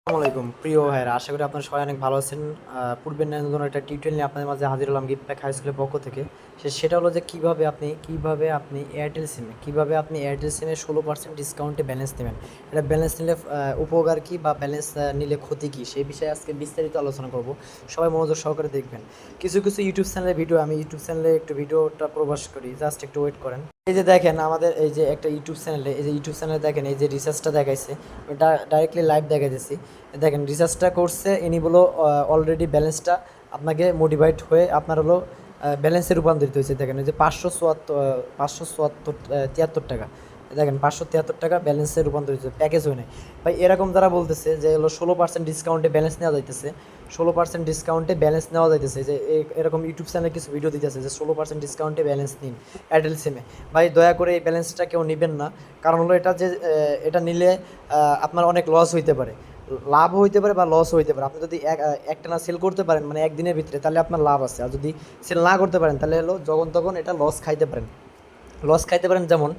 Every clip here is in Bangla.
আসসালামু আলাইকুম প্রিয় ভাইয়েরা, আশা করি আপনারা সবাই অনেক ভালো আছেন। পূর্বের নতুন একটা টিউটোরিয়াল নিয়ে আপনাদের মাঝে হাজির হলাম গিফট প্যাক হাই স্কুলের পক্ষ থেকে। সেটা হলো যে কিভাবে আপনি এয়ারটেল সিমে 16% ডিসকাউন্টে ব্যালেন্স নেবেন। এটা ব্যালেন্স নিলে উপকার কী বা ব্যালেন্স নিলে ক্ষতি কী, সেই বিষয়ে আজকে বিস্তারিত আলোচনা করব। সবাই মনোযোগ সহকারে দেখবেন। কিছু কিছু ইউটিউব চ্যানেলের ভিডিও, আমি ইউটিউব চ্যানেলে একটু ভিডিওটা প্রকাশ করি, জাস্ট একটু ওয়েট করেন। এই যে দেখেন আমাদের এই যে একটা ইউটিউব চ্যানেলে দেখেন এই যে রিসার্চটা দেখাইছে, ডাইরেক্টলি লাইভ দেখাইতেছি। দেখেন রিচার্জটা করছে ইনি বলো, অলরেডি ব্যালেন্সটা আপনাকে মোটিভেট হয়ে আপনার হলো ব্যালেন্সে রূপান্তরিত হয়েছে। দেখেন এই যে 573 টাকা, দেখেন 573 টাকা ব্যালেন্সে রূপান্তরিত হয়েছে, প্যাকেজ হয়ে নেয় ভাই। এরকম যারা বলতেছে যে হলো 16% ডিসকাউন্টে ব্যালেন্স নেওয়া যাইতেছে, 16% ডিসকাউন্টে ব্যালেন্স নেওয়া যাইতেছে, যে এরকম ইউটিউব চ্যানেলে কিছু ভিডিও দিতেছে যে 16% ডিসকাউন্টে ব্যালেন্স নিন এয়ারটেল সিমে। ভাই দয়া করে এই ব্যালেন্সটা কেউ নেবেন না। কারণ হলো এটা নিলে আপনার অনেক লস হইতে পারে, লাভ হইতে পারে বা লস হইতে পারে। আপনি যদি একটানা সেল করতে পারেন মানে একদিনের ভিতরে, তাহলে আপনার লাভ আছে। আর যদি সেল না করতে পারেন তাহলে হলো যখন তখন এটা লস খাইতে পারেন। যেমন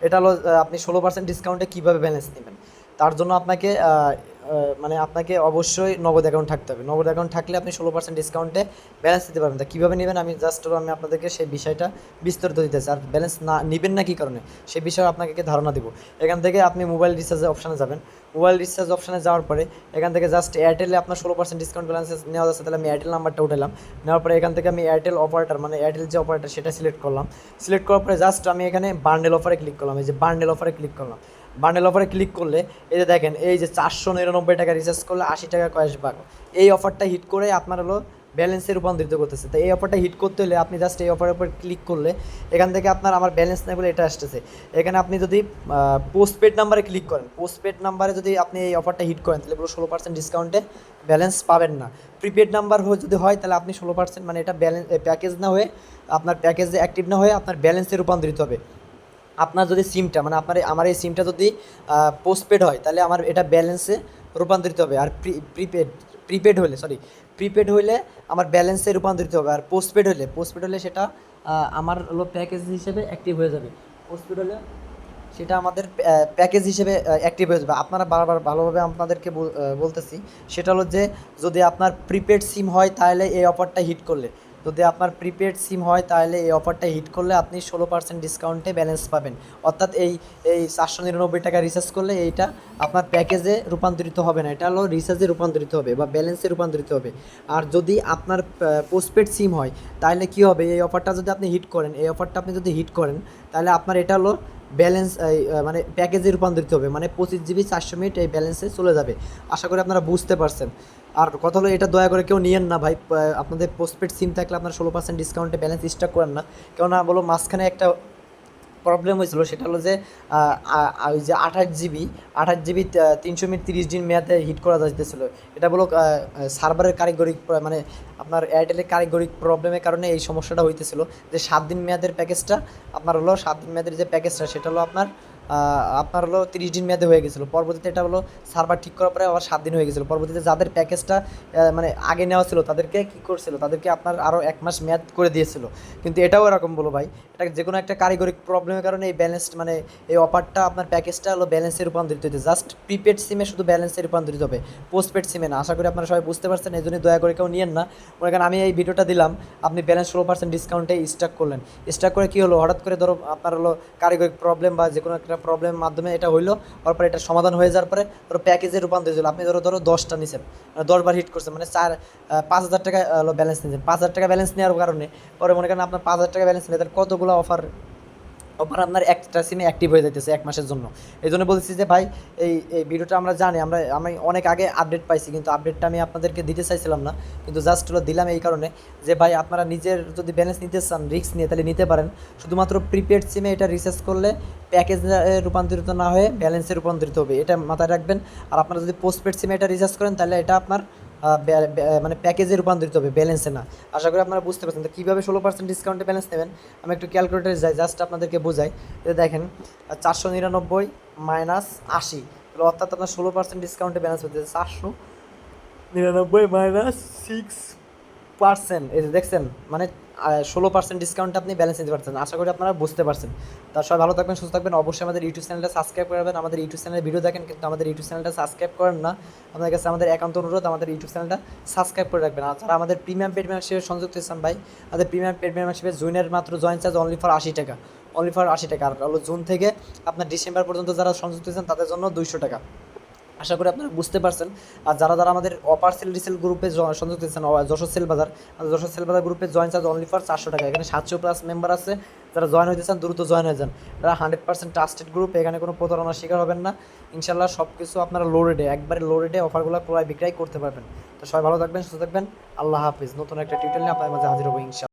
এটা হলো আপনি 16% ডিসকাউন্টে কীভাবে ব্যালেন্স নেবেন, তার জন্য আপনাকে অবশ্যই নগদ অ্যাকাউন্ট থাকতে হবে। নগদ অ্যাকাউন্ট থাকলে আপনি 16% ডিসকাউন্টে ব্যালেন্স দিতে পারবেন। তা কীভাবে নেবেন আমি আপনাদেরকে সেই বিষয়টা বিস্তারিত দিতেছি। আর ব্যালেন্স না নেবেন না কী কারণে, সেই বিষয়ে আপনাকে ধারণা দিব। এখান থেকে আপনি মোবাইল রিচার্জের অপশানে যাবেন। মোবাইল রিচার্জ অপশানে যাওয়ার পরে এখান থেকে জাস্ট এয়ারটেলে আপনার 16% ডিসকাউন্ট ব্যালেন্স নেওয়া যাচ্ছে, তাহলে আমি এয়ারটেল নাম্বারটা উঠালাম। নেওয়ার পরে এখান থেকে আমি এয়ারটেল অপারেটার মানে এয়ারটেল যে অপারেটার সেটা সিলেক্ট করলাম। সিলেক্ট করার পরে জাস্ট আমি এখানে বান্ডেল অফারে ক্লিক করলাম। এই যে বান্ডেল অফারে ক্লিক করলাম। বান্ডেল অফারে ক্লিক করলে এই যে দেখেন এই যে 499 টাকা রিচার্জ করলে 80 টাকা ক্যাশব্যাক, এই অফারটা হিট করে আপনার হলো ব্যালেন্সে রূপান্তরিত করতেছে। তো এই অফারটা হিট করতে হলে আপনি জাস্ট এই অফারের উপর ক্লিক করলে এখান থেকে আমার ব্যালেন্স নেই বলে এটা আসতেছে। এখানে আপনি যদি পোস্টপেড নাম্বারে ক্লিক করেন, পোস্টপেড নাম্বারে যদি আপনি এই অফারটা হিট করেন তাহলে পুরো 16% ডিসকাউন্টে ব্যালেন্স পাবেন না। প্রিপেড নাম্বার যদি হয় তাহলে আপনি 16% মানে এটা ব্যালেন্স প্যাকেজ না হয়ে, আপনার প্যাকেজে অ্যাক্টিভ না হয়ে আপনার ব্যালেন্সে রূপান্তরিত হবে। আপনার যদি সিমটা মানে আমার এই সিমটা যদি পোস্টপেড হয় তাহলে আমার এটা ব্যালেন্সে রূপান্তরিত হবে। আর প্রিপেড হলে আমার ব্যালেন্সে রূপান্তরিত হবে। আর পোস্টপেড হলে সেটা আমার হলো প্যাকেজ হিসেবে অ্যাক্টিভ হয়ে যাবে। পোস্টপেড হলে সেটা আমাদের প্যাকেজ হিসেবে অ্যাক্টিভ হয়ে যাবে। আপনারা বারবার ভালোভাবে আপনাদেরকে বলতেছি, সেটা হলো যে যদি আপনার প্রিপেড সিম হয় তাহলে এই অফারটা হিট করলে, আপনি 16% ডিসকাউন্টে ব্যালেন্স পাবেন। অর্থাৎ এই 499 টাকা রিচার্জ করলে এইটা আপনার প্যাকেজে রূপান্তরিত হবে না, এটা হলো রিচার্জে রূপান্তরিত হবে বা ব্যালেন্সে রূপান্তরিত হবে। আর যদি আপনার পোস্টপেড সিম হয় তাহলে কী হবে, এই অফারটা যদি হিট করেন তাহলে আপনার এটা হলো ব্যালেন্স মানে প্যাকেজে রূপান্তরিত হবে, মানে 25 GB 400 মিনিট এই ব্যালেন্সে চলে যাবে। আশা করি আপনারা বুঝতে পারছেন। আর কথা হলো এটা দয়া করে কেউ নিয়েন না ভাই। আপনাদের পোস্টপেড সিম থাকলে আপনার 16% ডিসকাউন্টে ব্যালেন্স স্টক করেন না। কেননা বলো মাঝখানে একটা প্রবলেম হয়েছিল, সেটা হলো যে ওই যে 28 GB 300 মিনিট 30 দিন মেয়াদে হিট করা যাইতেছিল। এটা বলো সার্ভারের কারিগরি মানে আপনার এয়ারটেলের কারিগরি প্রবলেমের কারণে এই সমস্যাটা হইতেছিল, যে 7 দিন মেয়াদের প্যাকেজটা আপনার হলো 7 দিন মেয়াদের যে প্যাকেজটা সেটা হলো আপনার হলো 30 দিন মেয়াদে হয়ে গেছিলো। পরবর্তীতে এটা হলো সার্ভার ঠিক করার পরে আবার 7 দিন হয়ে গেছিলো। পরবর্তীতে যাদের প্যাকেজটা মানে আগে নেওয়া ছিল তাদেরকে কী করছিল, তাদেরকে আপনার আরও 1 মাস মেয়াদ করে দিয়েছিল। কিন্তু এটাও এরকম বলো ভাই, এটা যে কোনো একটা কারিগরি প্রবলেমের কারণে এই ব্যালেন্স মানে এই অফারটা আপনার প্যাকেজটা হলো ব্যালেন্সে রূপান্তরিত হতে, জাস্ট প্রিপেড সিমে শুধু ব্যালেন্সে রূপান্তরিত হবে, পোস্টপেড সিমে না। আশা করি আপনারা সবাই বুঝতে পারছেন, এই জন্য দয়া করে কেউ নিয়েন না। মনে করেন আমি এই ভিডিওটা দিলাম, আপনি ব্যালেন্স 16% ডিসকাউন্টে স্টক করলেন। স্টক করে কী হলো, হঠাৎ করে ধরো আপনার হলো কারিগরি প্রবলেম বা যে কোনো একটা প্রবলেমের মাধ্যমে এটা হইলো, তারপরে এটা সমাধান হয়ে যাওয়ার পরে ধরো প্যাকেজে রূপান্তরিত হলো। আপনি ধরো 10টা নিছেন, 10 বার হিট করছেন, মানে 5,000 টাকা হলো ব্যালেন্স নিয়েছেন। 5,000 টাকা ব্যালেন্স নেওয়ার কারণে পরে মনে করেন আপনার 5,000 টাকা ব্যালেন্স নিয়ে তাহলে কতগুলো অফার আপনার একটা সিমে অ্যাক্টিভ হয়ে যাইতেছে 1 মাসের জন্য। এই জন্য বলছি যে ভাই এই ভিডিওটা আমরা জানি, আমি অনেক আগে আপডেট পাইছি, কিন্তু আপডেটটা আমি আপনাদেরকে দিতে চাইছিলাম না, কিন্তু জাস্ট হলো দিলাম এই কারণে যে ভাই আপনারা নিজের যদি ব্যালেন্স নিতে চান রিস্ক নিয়ে তাহলে নিতে পারেন। শুধুমাত্র প্রিপেড সিমে এটা রিচার্জ করলে প্যাকেজ রূপান্তরিত না হয়ে ব্যালেন্সে রূপান্তরিত হবে, এটা মাথায় রাখবেন। আর আপনারা যদি পোস্টপেড সিমে এটা রিচার্জ করেন তাহলে এটা আপনার মানে প্যাকেজে রূপান্তরিত হবে, ব্যালেন্সে না। আশা করি আপনারা বুঝতে পারছেন। তো কীভাবে 16% ডিসকাউন্টে ব্যালেন্স নেবেন আমি একটু ক্যালকুলেটারে যাই, জাস্ট আপনাদেরকে বোঝাই। এটা দেখেন 499 মাইনাস 80, অর্থাৎ আপনার 16% ডিসকাউন্টে ব্যালেন্স হচ্ছে 499 মাইনাস 6 পার্সেন্ট, এই যে দেখছেন মানে 16% ডিসকাউন্টে আপনি ব্যালেন্স নিতে পারছেন। আশা করি আপনারা বুঝতে পারছেন। তার সবাই ভালো থাকবেন, সুস্থ থাকবেন। অবশ্যই আমাদের ইউটিউব চ্যানেলটা সাবস্ক্রাইব করবেন। আমাদের ইউটিউব চ্যানেলে ভিডিও দেখেন কিন্তু আমাদের ইউটিউব চ্যানেলটা সাবস্ক্রাইব করেন না। আপনাদের কাছে আমাদের একান্ত অনুরোধ, আমাদের ইউটিউব চ্যানেলটা সাবস্ক্রাইব করে রাখবেন। আর যারা আমাদের প্রিমিয়াম পেড মেম্বারশিপে সংযুক্ত হয়েছেন ভাই, আমাদের প্রিমিয়াম পেড মেম্বারশিপে জুনের মাত্র জয়েন চার্জ অনলি ফর 80 টাকা, অনলি ফর 80 টাকা। আর হলো জুন থেকে আপনার ডিসেম্বর পর্যন্ত যারা সংযুক্ত হয়েছেন তাদের জন্য 200 টাকা। আশা করি আপনারা বুঝতে পারছেন। আর যারা যারা আমাদের অপার সেল রিসেল গ্রুপে সংযুক্ত হয়েছেন, যশোর সেল বাজার, যশোর সেল বাজার গ্রুপে জয়েন চার্জ অনলি ফর 400 টাকা। এখানে 700+ মেম্বার আছে, যারা জয়েন হইতে চান দ্রুত জয়েন হয়ে যান। তারা 100% ট্রাস্টেড গ্রুপ, এখানে কোনো প্রতারণার শিকার হবেন না ইনশাল্লাহ। সব কিছু আপনারা লো রেটে, একবারে লো রেটে অফারগুলো ক্রয় বিক্রয় করতে পারবেন। তো সবাই ভালো থাকবেন, সুস্থ থাকবেন। আল্লাহ হাফিজ। নতুন একটা টিউটোরিয়াল নিয়ে আপনাদের মাঝে হাজির হবো ইনশাল্লাহ।